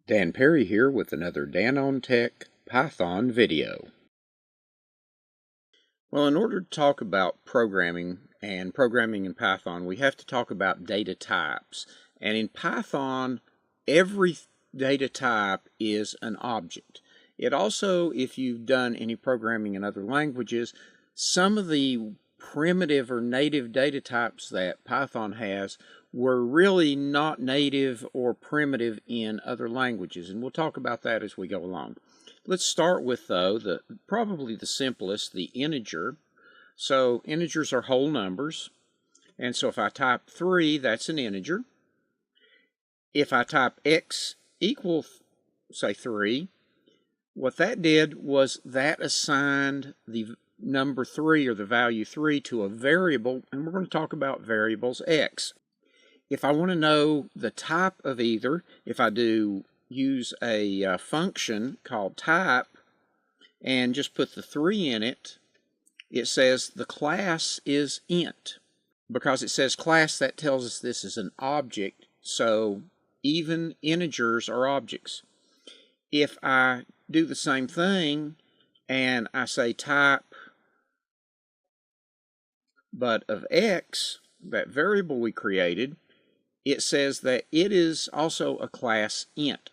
Dan Perry here with another Dan on Tech Python video. Well, in order to talk about programming and programming in Python, we have to talk about data types. And in Python, every data type is an object. It also, if you've done any programming in other languages, some of the primitive or native data types that Python has were really not native or primitive in other languages, and we'll talk about that as we go along. Let's start with, though, probably the simplest, the integer. So integers are whole numbers, and so if I type 3, that's an integer. If I type x equal, say, 3, what that did was that assigned the number 3 or the value 3 to a variable, and we're going to talk about variables x. If I want to know the type of either, if I do use a function called type and just put the 3 in it, it says the class is int. Because it says class, that tells us this is an object, so even integers are objects. If I do the same thing and I say type but of x, that variable we created, it says that it is also a class int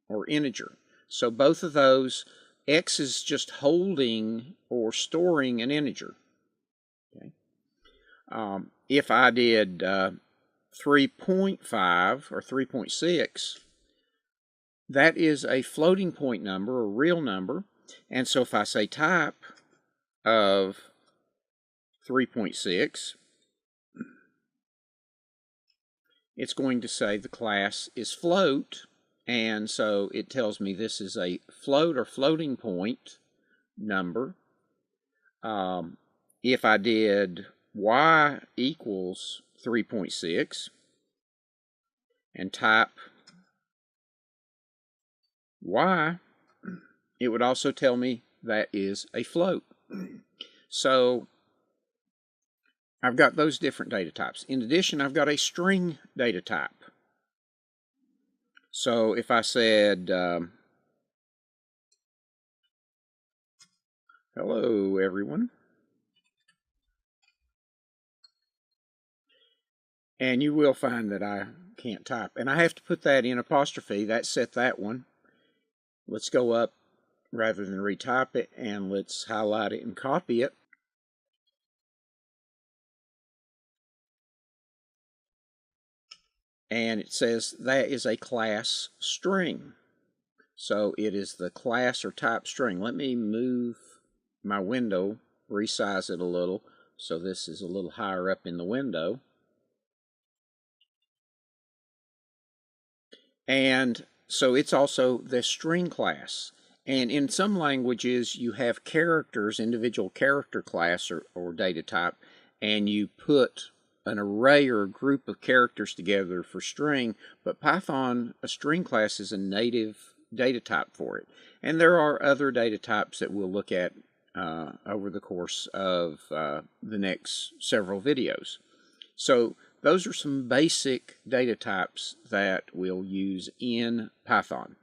or integer. So both of those, x is just holding or storing an integer. Okay. If I did 3.5 or 3.6, that is a floating point number or real number. And so if I say type of 3.6, it's going to say the class is float, and so it tells me this is a float or floating point number. If I did y equals 3.6 and type y, it would also tell me that is a float. So I've got those different data types. In addition, I've got a string data type. So if I said, hello everyone, and you will find that I can't type, and I have to put that in apostrophe. That set that one. Let's go up rather than retype it, and let's highlight it and copy it. And it says that is a class string. So it is the class or type string. Let me move my window, resize it a little, so this is a little higher up in the window. And so it's also the string class. And in some languages, you have characters, individual character class or data type, and you put an array or a group of characters together for string, but Python, a string class is a native data type for it. And there are other data types that we'll look at over the course of the next several videos. So those are some basic data types that we'll use in Python.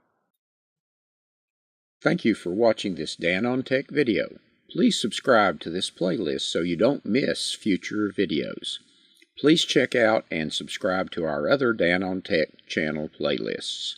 Thank you for watching this Dan on Tech video. Please subscribe to this playlist so you don't miss future videos. Please check out and subscribe to our other Dan on Tech channel playlists.